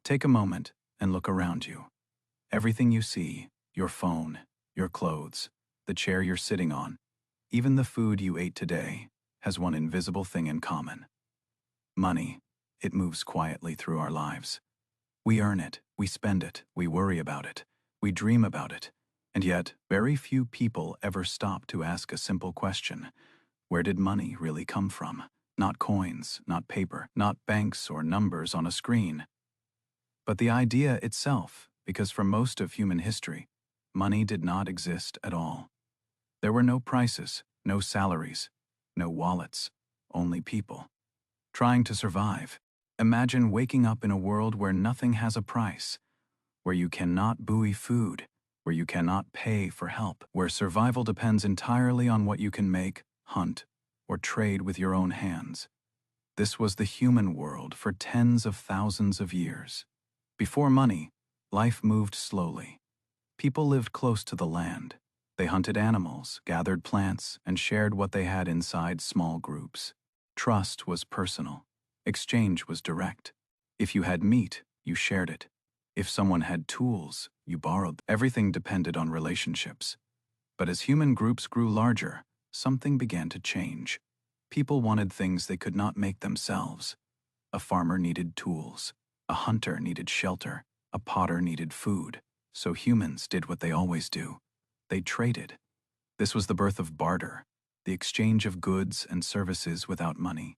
Take a moment and look around you. Everything you see, your phone, your clothes, the chair you're sitting on, even the food you ate today, has one invisible thing in common. Money. It moves quietly through our lives. We earn it, we spend it, we worry about it, we dream about it, and yet very few people ever stop to ask a simple question. Where did money really come from? Not coins, not paper, not banks or numbers on a screen. But the idea itself, because for most of human history, money did not exist at all. There were no prices, no salaries, no wallets, only people. Trying to survive. Imagine waking up in a world where nothing has a price, where you cannot buy food, where you cannot pay for help, where survival depends entirely on what you can make, hunt, or trade with your own hands. This was the human world for tens of thousands of years. Before money, life moved slowly. People lived close to the land. They hunted animals, gathered plants, and shared what they had inside small groups. Trust was personal. Exchange was direct. If you had meat, you shared it. If someone had tools, you borrowed. Everything depended on relationships. But as human groups grew larger, something began to change. People wanted things they could not make themselves. A farmer needed tools. A hunter needed shelter. A potter needed food. So humans did what they always do. They traded. This was the birth of barter, the exchange of goods and services without money.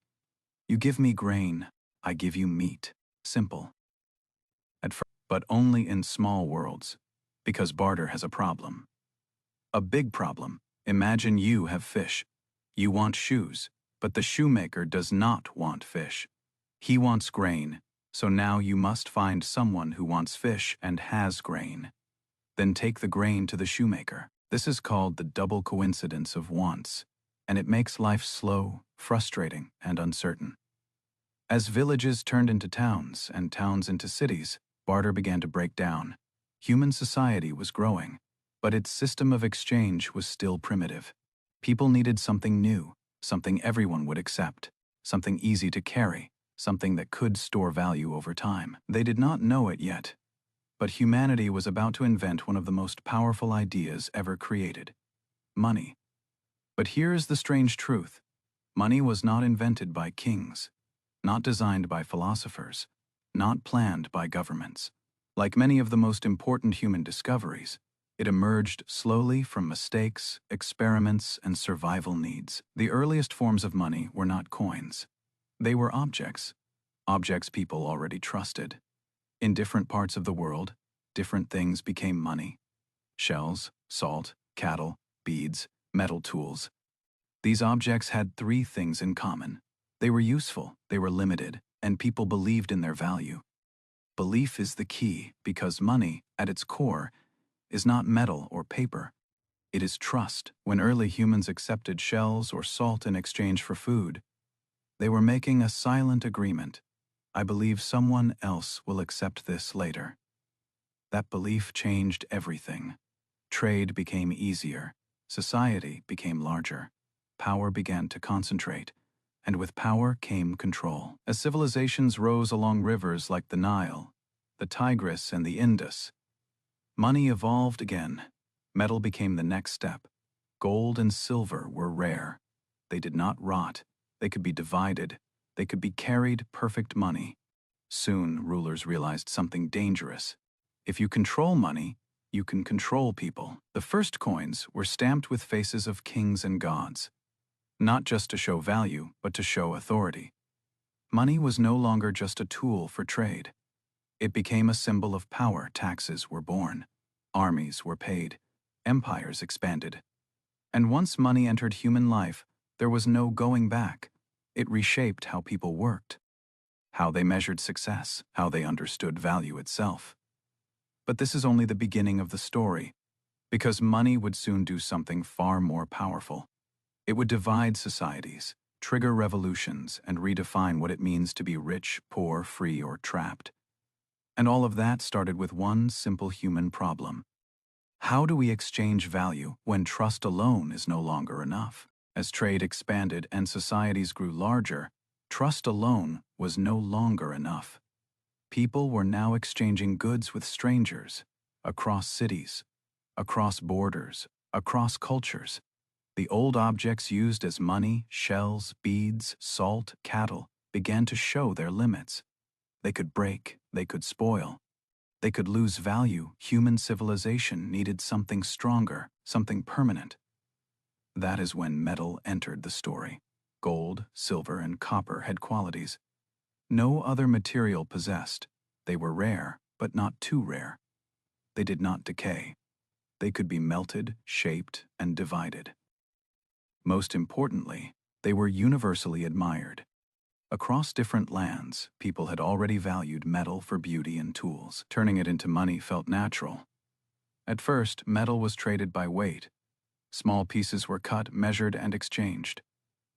You give me grain, I give you meat. Simple. At first, but only in small worlds, because barter has a problem. A big problem. Imagine you have fish. You want shoes, but the shoemaker does not want fish. He wants grain, so now you must find someone who wants fish and has grain. Then take the grain to the shoemaker. This is called the double coincidence of wants, and it makes life slow, frustrating, and uncertain. As villages turned into towns and towns into cities, barter began to break down. Human society was growing, but its system of exchange was still primitive. People needed something new, something everyone would accept, something easy to carry, something that could store value over time. They did not know it yet, but humanity was about to invent one of the most powerful ideas ever created: money. But here is the strange truth. Money was not invented by kings, not designed by philosophers, not planned by governments. Like many of the most important human discoveries, it emerged slowly from mistakes, experiments, and survival needs. The earliest forms of money were not coins. They were objects people already trusted. In different parts of the world, different things became money. Shells, salt, cattle, beads, metal tools. These objects had three things in common. They were useful, they were limited, and people believed in their value. Belief is the key, because money, at its core, is not metal or paper. It is trust. When early humans accepted shells or salt in exchange for food, they were making a silent agreement. I believe someone else will accept this later. That belief changed everything. Trade became easier. Society became larger. Power began to concentrate. And with power came control. As civilizations rose along rivers like the Nile, the Tigris, and the Indus, money evolved again. Metal became the next step. Gold and silver were rare. They did not rot. They could be divided. They could be carried. Perfect money. Soon, rulers realized something dangerous. If you control money, you can control people. The first coins were stamped with faces of kings and gods, not just to show value, but to show authority. Money was no longer just a tool for trade. It became a symbol of power. Taxes were born. Armies were paid. Empires expanded. And once money entered human life, there was no going back. It reshaped how people worked, how they measured success, how they understood value itself. But this is only the beginning of the story, because money would soon do something far more powerful. It would divide societies, trigger revolutions, and redefine what it means to be rich, poor, free, or trapped. And all of that started with one simple human problem. How do we exchange value when trust alone is no longer enough? As trade expanded and societies grew larger, trust alone was no longer enough. People were now exchanging goods with strangers, across cities, across borders, across cultures. The old objects used as money, shells, beads, salt, cattle, began to show their limits. They could break, they could spoil, they could lose value. Human civilization needed something stronger, something permanent. That is when metal entered the story. Gold, silver, and copper had qualities no other material possessed. They were rare, but not too rare. They did not decay. They could be melted, shaped, and divided. Most importantly, they were universally admired. Across different lands, people had already valued metal for beauty and tools. Turning it into money felt natural. At first, metal was traded by weight. Small pieces were cut, measured, and exchanged.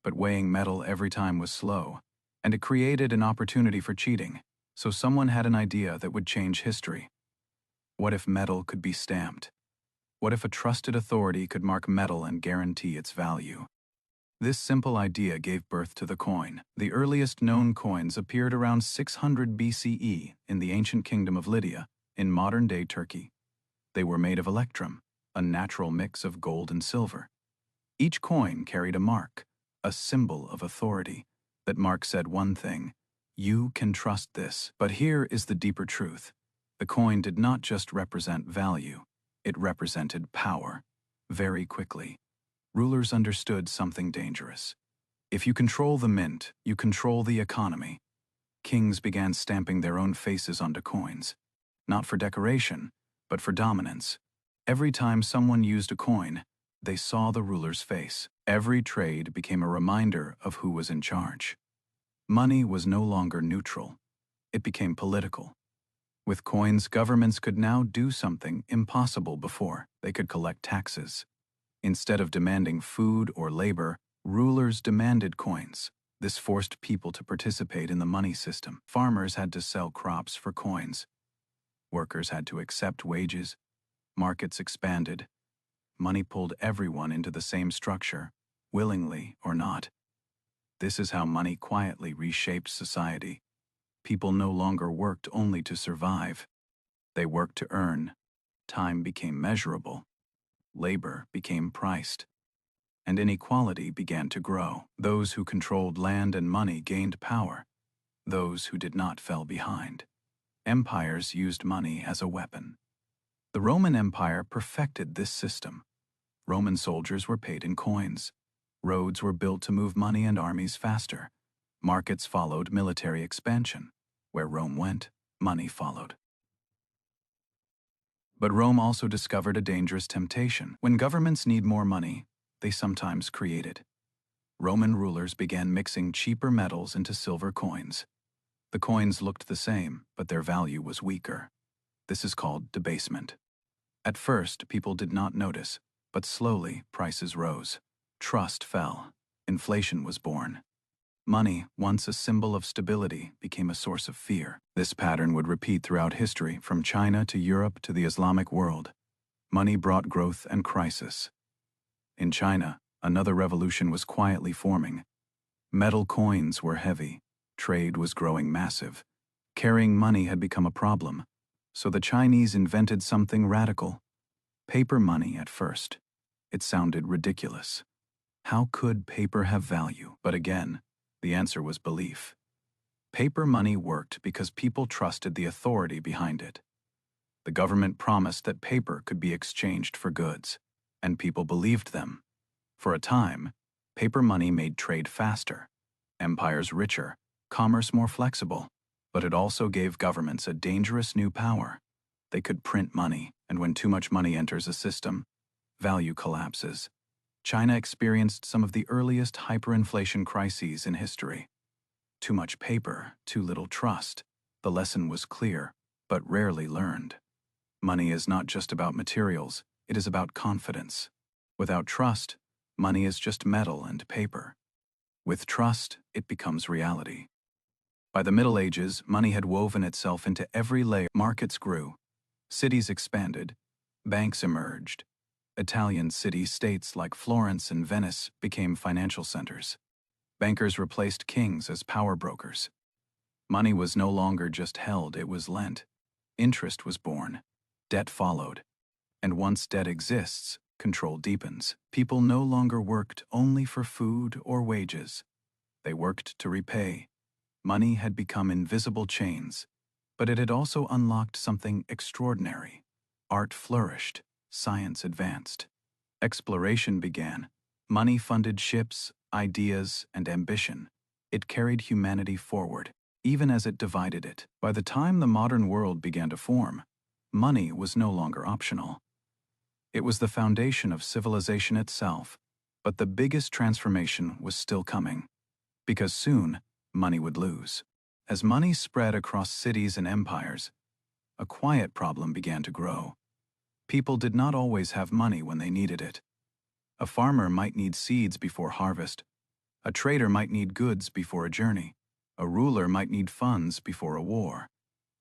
But weighing metal every time was slow, and it created an opportunity for cheating. So someone had an idea that would change history. What if metal could be stamped? What if a trusted authority could mark metal and guarantee its value? This simple idea gave birth to the coin. The earliest known coins appeared around 600 BCE in the ancient kingdom of Lydia, in modern-day Turkey. They were made of electrum, a natural mix of gold and silver. Each coin carried a mark, a symbol of authority. That mark said one thing: you can trust this. But here is the deeper truth. The coin did not just represent value, it represented power. Very quickly, rulers understood something dangerous. If you control the mint, you control the economy. Kings began stamping their own faces onto coins, not for decoration, but for dominance. Every time someone used a coin, they saw the ruler's face. Every trade became a reminder of who was in charge. Money was no longer neutral. It became political. With coins, governments could now do something impossible before. They could collect taxes. Instead of demanding food or labor, rulers demanded coins. This forced people to participate in the money system. Farmers had to sell crops for coins. Workers had to accept wages. Markets expanded. Money pulled everyone into the same structure, willingly or not. This is how money quietly reshaped society. People no longer worked only to survive. They worked to earn. Time became measurable. Labor became priced. And inequality began to grow. Those who controlled land and money gained power. Those who did not fell behind. Empires used money as a weapon. The Roman Empire perfected this system. Roman soldiers were paid in coins. Roads were built to move money and armies faster. Markets followed military expansion. Where Rome went, money followed. But Rome also discovered a dangerous temptation. When governments need more money, they sometimes create it. Roman rulers began mixing cheaper metals into silver coins. The coins looked the same, but their value was weaker. This is called debasement. At first, people did not notice, but slowly prices rose. Trust fell. Inflation was born. Money, once a symbol of stability, became a source of fear. This pattern would repeat throughout history, from China to Europe to the Islamic world. Money brought growth and crisis. In China, another revolution was quietly forming. Metal coins were heavy. Trade was growing massive. Carrying money had become a problem. So the Chinese invented something radical. Paper money at first. It sounded ridiculous. How could paper have value? But again, the answer was belief. Paper money worked because people trusted the authority behind it. The government promised that paper could be exchanged for goods, and people believed them. For a time, paper money made trade faster, empires richer, commerce more flexible, but it also gave governments a dangerous new power. They could print money, and when too much money enters a system, value collapses. China experienced some of the earliest hyperinflation crises in history. Too much paper, too little trust. The lesson was clear, but rarely learned. Money is not just about materials, it is about confidence. Without trust, money is just metal and paper. With trust, it becomes reality. By the Middle Ages, money had woven itself into every layer. Markets grew. Cities expanded. Banks emerged. Italian city-states like Florence and Venice became financial centers. Bankers replaced kings as power brokers. Money was no longer just held, it was lent. Interest was born. Debt followed. And once debt exists, control deepens. People no longer worked only for food or wages. They worked to repay. Money had become invisible chains, but it had also unlocked something extraordinary. Art flourished, science advanced. Exploration began. Money funded ships, ideas, and ambition. It carried humanity forward, even as it divided it. By the time the modern world began to form, money was no longer optional. It was the foundation of civilization itself, but the biggest transformation was still coming. Because soon, money would lose. As money spread across cities and empires, a quiet problem began to grow. People did not always have money when they needed it. A farmer might need seeds before harvest. A trader might need goods before a journey. A ruler might need funds before a war.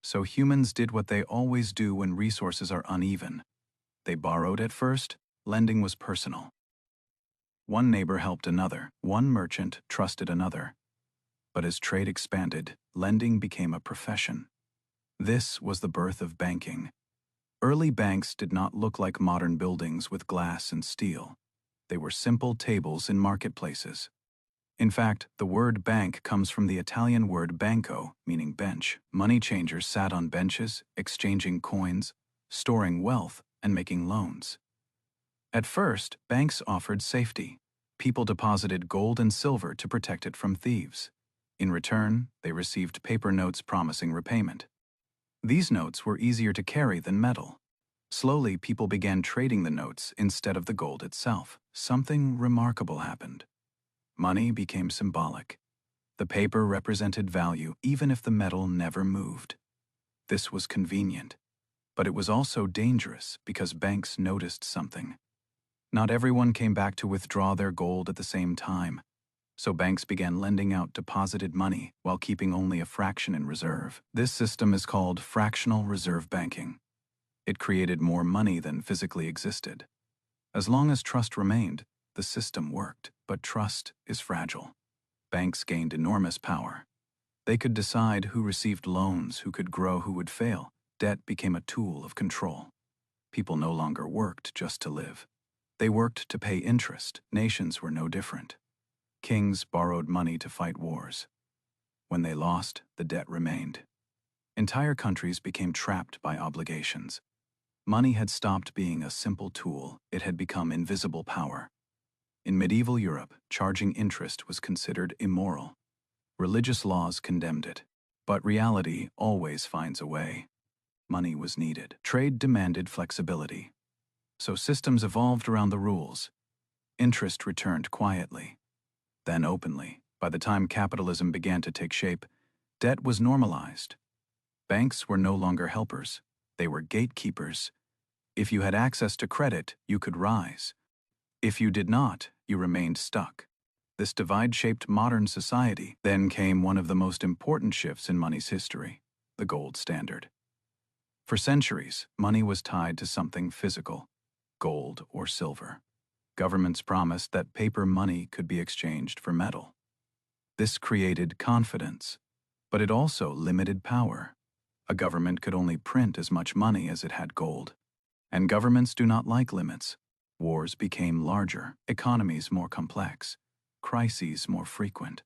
So humans did what they always do when resources are uneven. They borrowed at first. Lending was personal. One neighbor helped another. One merchant trusted another. But as trade expanded, lending became a profession. This was the birth of banking. Early banks did not look like modern buildings with glass and steel. They were simple tables in marketplaces. In fact, the word bank comes from the Italian word banco, meaning bench. Money changers sat on benches, exchanging coins, storing wealth, and making loans. At first, banks offered safety. People deposited gold and silver to protect it from thieves. In return, they received paper notes promising repayment. These notes were easier to carry than metal. Slowly, people began trading the notes instead of the gold itself. Something remarkable happened. Money became symbolic. The paper represented value even if the metal never moved. This was convenient, but it was also dangerous because banks noticed something. Not everyone came back to withdraw their gold at the same time, so banks began lending out deposited money while keeping only a fraction in reserve. This system is called fractional reserve banking. It created more money than physically existed. As long as trust remained, the system worked, but trust is fragile. Banks gained enormous power. They could decide who received loans, who could grow, who would fail. Debt became a tool of control. People no longer worked just to live. They worked to pay interest. Nations were no different. Kings borrowed money to fight wars. When they lost, the debt remained. Entire countries became trapped by obligations. Money had stopped being a simple tool. It had become invisible power. In medieval Europe, charging interest was considered immoral. Religious laws condemned it. But reality always finds a way. Money was needed. Trade demanded flexibility. So systems evolved around the rules. Interest returned quietly, then openly. By the time capitalism began to take shape, debt was normalized. Banks were no longer helpers. They were gatekeepers. If you had access to credit, you could rise. If you did not, you remained stuck. This divide shaped modern society. Then came one of the most important shifts in money's history, the gold standard. For centuries, money was tied to something physical, gold or silver. Governments promised that paper money could be exchanged for metal. This created confidence, but it also limited power. A government could only print as much money as it had gold. And governments do not like limits. Wars became larger, economies more complex, crises more frequent.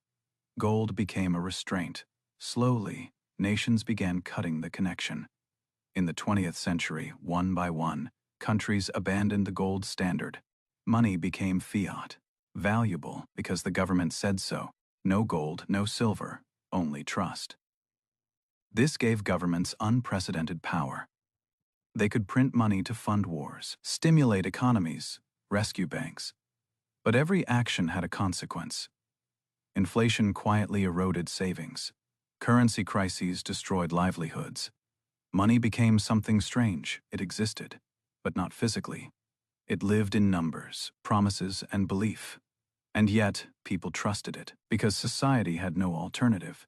Gold became a restraint. Slowly, nations began cutting the connection. In the 20th century, one by one, countries abandoned the gold standard. Money became fiat, valuable because the government said so. No gold, no silver, only trust. This gave governments unprecedented power. They could print money to fund wars, stimulate economies, rescue banks. But every action had a consequence. Inflation quietly eroded savings. Currency crises destroyed livelihoods. Money became something strange. It existed, but not physically. It lived in numbers, promises, and belief. And yet, people trusted it because society had no alternative.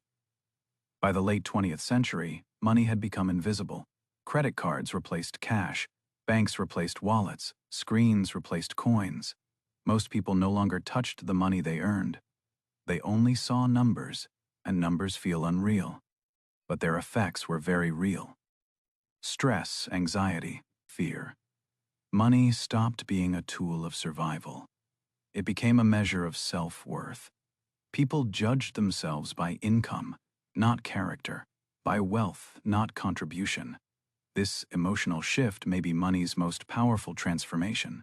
By the late 20th century, money had become invisible. Credit cards replaced cash, banks replaced wallets, screens replaced coins. Most people no longer touched the money they earned. They only saw numbers, and numbers feel unreal. but their effects were very real. Stress, anxiety, fear. Money stopped being a tool of survival. It became a measure of self-worth. People judged themselves by income, not character, by wealth, not contribution. This emotional shift may be money's most powerful transformation.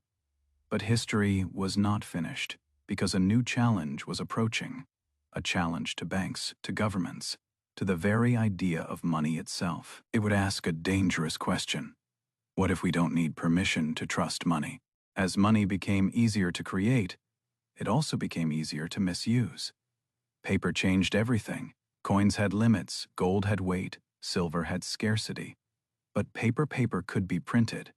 But history was not finished, because a new challenge was approaching. A challenge to banks, to governments, to the very idea of money itself. It would ask a dangerous question. What if we don't need permission to trust money? As money became easier to create, it also became easier to misuse. Paper changed everything. Coins had limits, gold had weight, silver had scarcity. But paper could be printed.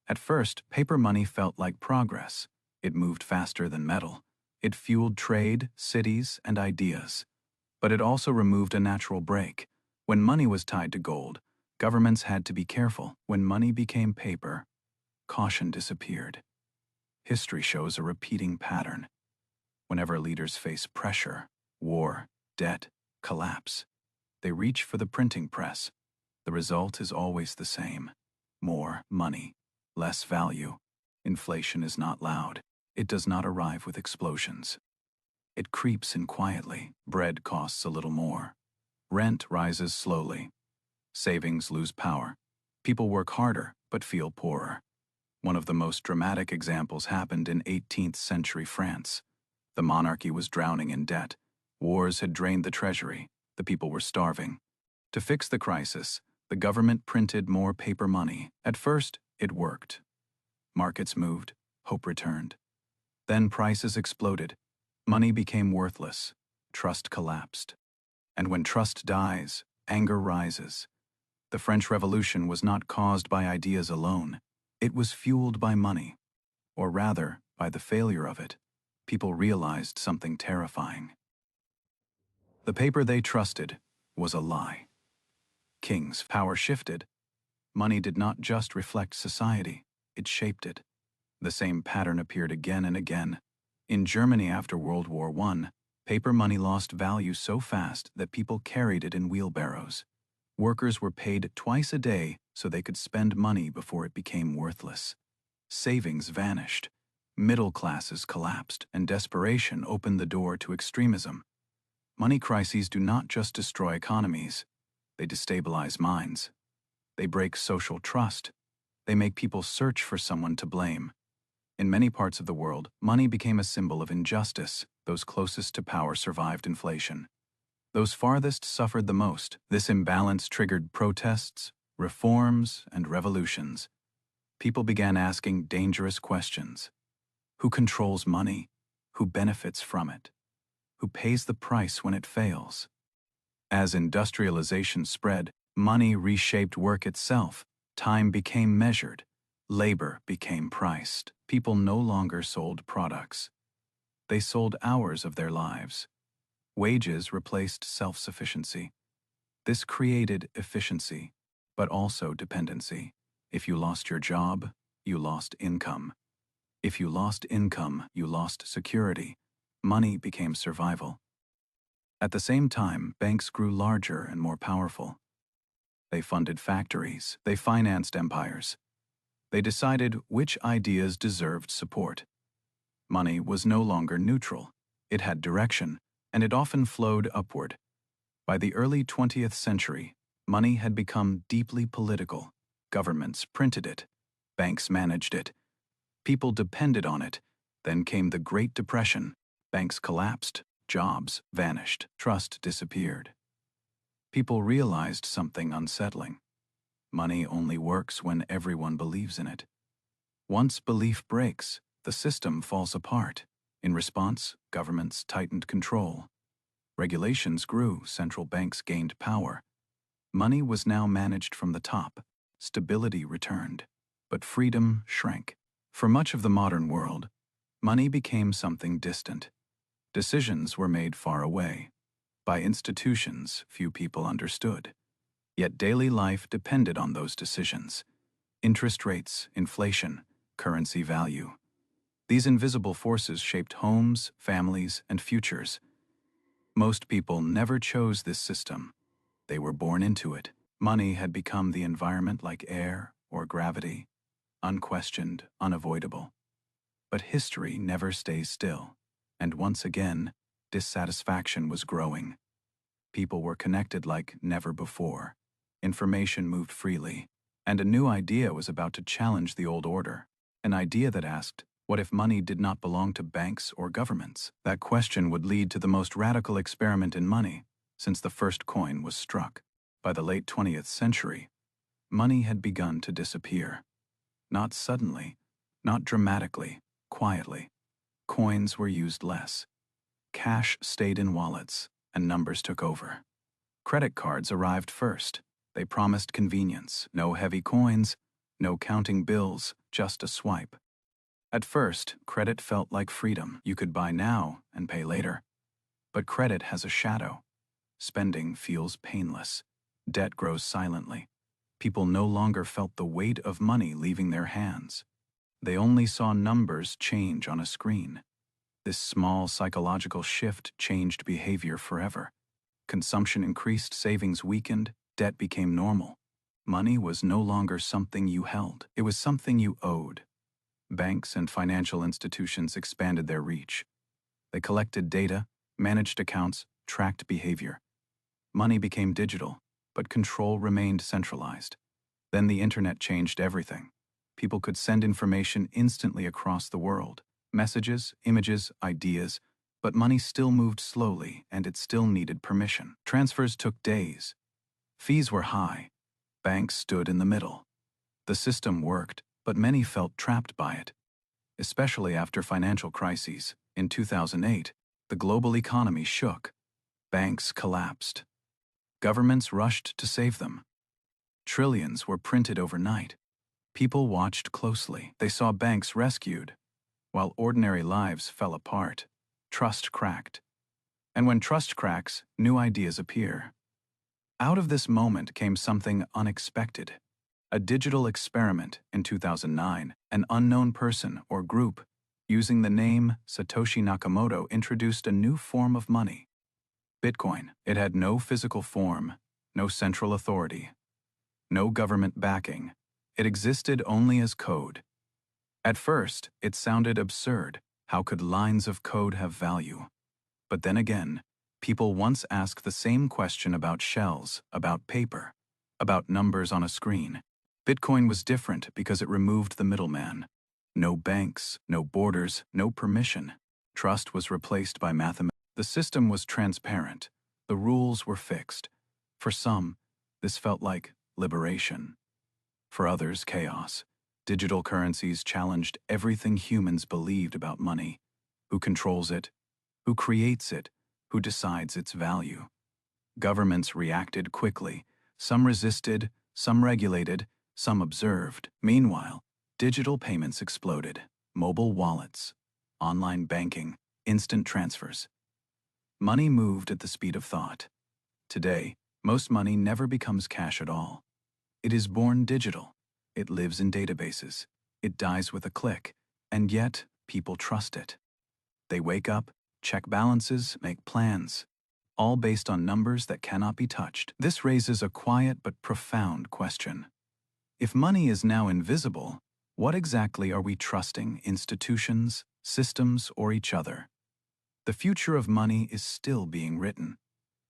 At first, paper money felt like progress. It moved faster than metal. It fueled trade, cities, and ideas. But it also removed a natural break. When money was tied to gold, governments had to be careful. When money became paper, caution disappeared. History shows a repeating pattern. Whenever leaders face pressure, war, debt, collapse, they reach for the printing press. The result is always the same. More money, less value. Inflation is not loud. It does not arrive with explosions. It creeps in quietly. Bread costs a little more. Rent rises slowly. Savings lose power. People work harder, but feel poorer. One of the most dramatic examples happened in 18th century France. The monarchy was drowning in debt. Wars had drained the treasury. The people were starving. To fix the crisis, the government printed more paper money. At first, it worked. Markets moved. Hope returned. Then prices exploded. Money became worthless. Trust collapsed. And when trust dies, anger rises. The French Revolution was not caused by ideas alone. It was fueled by money. Or rather, by the failure of it. People realized something terrifying. The paper they trusted was a lie. Kings' power shifted. Money did not just reflect society, it shaped it. The same pattern appeared again and again. In Germany after World War I, paper money lost value so fast that people carried it in wheelbarrows. Workers were paid twice a day so they could spend money before it became worthless. Savings vanished. Middle classes collapsed, and desperation opened the door to extremism. Money crises do not just destroy economies. They destabilize minds. They break social trust. They make people search for someone to blame. In many parts of the world, money became a symbol of injustice. Those closest to power survived inflation. Those farthest suffered the most. This imbalance triggered protests, reforms, and revolutions. People began asking dangerous questions. Who controls money? Who benefits from it? Who pays the price when it fails? As industrialization spread, money reshaped work itself. Time became measured. Labor became priced. People no longer sold products. They sold hours of their lives. Wages replaced self-sufficiency. This created efficiency, but also dependency. If you lost your job, you lost income. If you lost income, you lost security. Money became survival. At the same time, banks grew larger and more powerful. They funded factories. They financed empires. They decided which ideas deserved support. Money was no longer neutral. It had direction, and it often flowed upward. By the early 20th century, money had become deeply political. Governments printed it. Banks managed it. People depended on it. Then came the Great Depression. Banks collapsed. Jobs vanished. Trust disappeared. People realized something unsettling. Money only works when everyone believes in it. Once belief breaks, the system falls apart. In response, governments tightened control. Regulations grew, central banks gained power. Money was now managed from the top. Stability returned, but freedom shrank. For much of the modern world, money became something distant. Decisions were made far away. By institutions few people understood. Yet daily life depended on those decisions. Interest rates, inflation, currency value. These invisible forces shaped homes, families, and futures. Most people never chose this system. They were born into it. Money had become the environment like air or gravity, unquestioned, unavoidable. But history never stays still, and once again, dissatisfaction was growing. People were connected like never before. Information moved freely, and a new idea was about to challenge the old order. An idea that asked, what if money did not belong to banks or governments? That question would lead to the most radical experiment in money since the first coin was struck. By the late 20th century, money had begun to disappear. Not suddenly, not dramatically, quietly. Coins were used less. Cash stayed in wallets, and numbers took over. Credit cards arrived first. They promised convenience, no heavy coins, no counting bills, just a swipe. At first, credit felt like freedom. You could buy now and pay later. But credit has a shadow. Spending feels painless. Debt grows silently. People no longer felt the weight of money leaving their hands. They only saw numbers change on a screen. This small psychological shift changed behavior forever. Consumption increased, savings weakened, debt became normal. Money was no longer something you held. It was something you owed. Banks and financial institutions expanded their reach. They collected data, managed accounts, tracked behavior. Money became digital, but control remained centralized. Then the internet changed everything. People could send information instantly across the world. Messages, images, ideas, but money still moved slowly and it still needed permission. Transfers took days. Fees were high. Banks stood in the middle. The system worked, but many felt trapped by it. Especially after financial crises. In 2008, the global economy shook. Banks collapsed. Governments rushed to save them. Trillions were printed overnight. People watched closely. They saw banks rescued, while ordinary lives fell apart. Trust cracked. And when trust cracks, new ideas appear. Out of this moment came something unexpected. A digital experiment in 2009. An unknown person or group, using the name Satoshi Nakamoto, introduced a new form of money. Bitcoin. It had no physical form, no central authority, no government backing. It existed only as code. At first, it sounded absurd. How could lines of code have value? But then again, people once asked the same question about shells, about paper, about numbers on a screen. Bitcoin was different because it removed the middleman. No banks, no borders, no permission. Trust was replaced by mathematics. The system was transparent. The rules were fixed. For some, this felt like liberation. For others, chaos. Digital currencies challenged everything humans believed about money. Who controls it? Who creates it? Who decides its value? Governments reacted quickly. Some resisted, some regulated, some observed. Meanwhile, digital payments exploded. Mobile wallets, online banking, instant transfers. Money moved at the speed of thought. Today, most money never becomes cash at all. It is born digital. It lives in databases. It dies with a click. And yet, people trust it. They wake up, check balances, make plans, all based on numbers that cannot be touched. This raises a quiet but profound question. If money is now invisible, what exactly are we trusting? Institutions, systems, or each other? The future of money is still being written.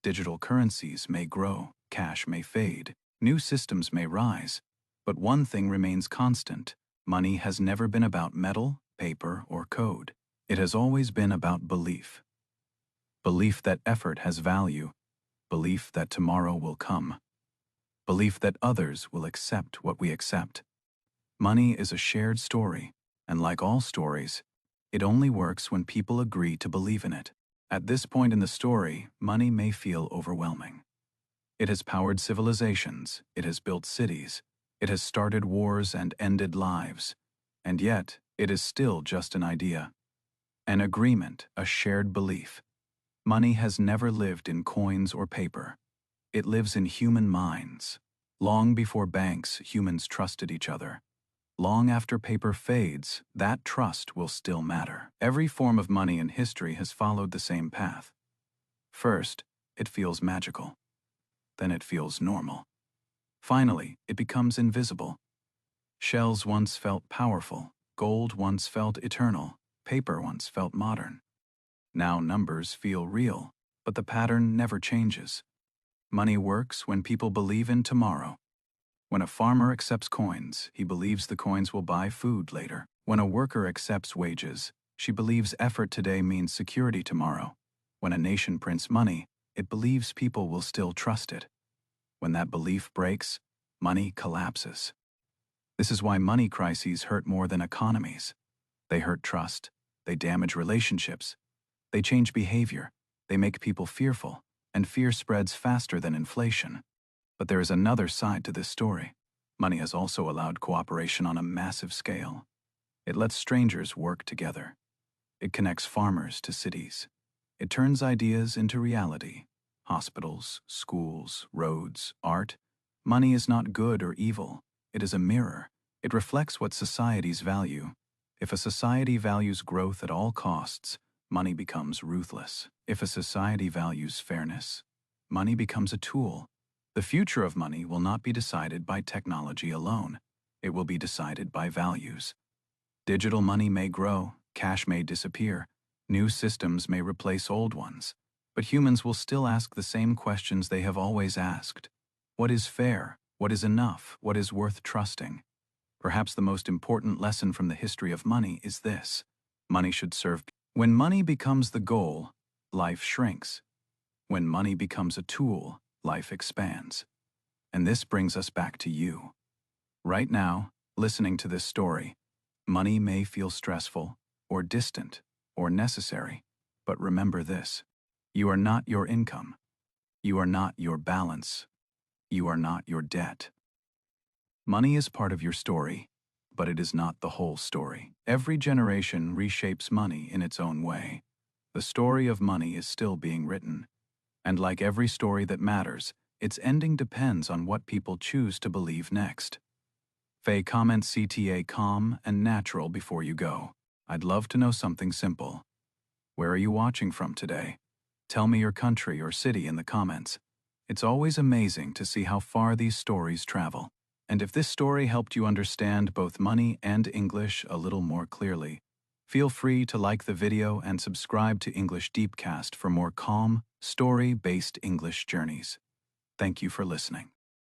Digital currencies may grow, cash may fade, new systems may rise, but one thing remains constant. Money has never been about metal, paper, or code. It has always been about belief. Belief that effort has value, belief that tomorrow will come, belief that others will accept what we accept. Money is a shared story, and like all stories, it only works when people agree to believe in it. At this point in the story, money may feel overwhelming. It has powered civilizations, it has built cities, it has started wars and ended lives, and yet it is still just an idea. An agreement, a shared belief. Money has never lived in coins or paper. It lives in human minds. Long before banks, humans trusted each other. Long after paper fades, that trust will still matter. Every form of money in history has followed the same path. First, it feels magical. then it feels normal. Finally, it becomes invisible. Shells once felt powerful, gold once felt eternal, paper once felt modern. Now numbers feel real, but the pattern never changes. Money works when people believe in tomorrow. When a farmer accepts coins, he believes the coins will buy food later. When a worker accepts wages, she believes effort today means security tomorrow. When a nation prints money, it believes people will still trust it. When that belief breaks, money collapses. This is why money crises hurt more than economies. They hurt trust, they damage relationships, they change behavior, they make people fearful, and fear spreads faster than inflation. But there is another side to this story. Money has also allowed cooperation on a massive scale. It lets strangers work together. It connects farmers to cities. It turns ideas into reality. Hospitals, schools, roads, art. Money is not good or evil. It is a mirror. It reflects what societies value. If a society values growth at all costs, money becomes ruthless. If a society values fairness, money becomes a tool. The future of money will not be decided by technology alone. It will be decided by values. Digital money may grow, cash may disappear, new systems may replace old ones, but humans will still ask the same questions they have always asked. What is fair? What is enough? What is worth trusting? Perhaps the most important lesson from the history of money is this: money should serve. When money becomes the goal, life shrinks. When money becomes a tool, life expands. And this brings us back to you. Right now, listening to this story, money may feel stressful, or distant, or necessary, but remember this: you are not your income. You are not your balance. You are not your debt. Money is part of your story, but it is not the whole story. Every generation reshapes money in its own way. The story of money is still being written. And like every story that matters, its ending depends on what people choose to believe next. Faye comments CTA calm and natural before you go. I'd love to know something simple. Where are you watching from today? Tell me your country or city in the comments. It's always amazing to see how far these stories travel. And if this story helped you understand both money and English a little more clearly, feel free to like the video and subscribe to English DeepCast for more calm, story-based English journeys. Thank you for listening.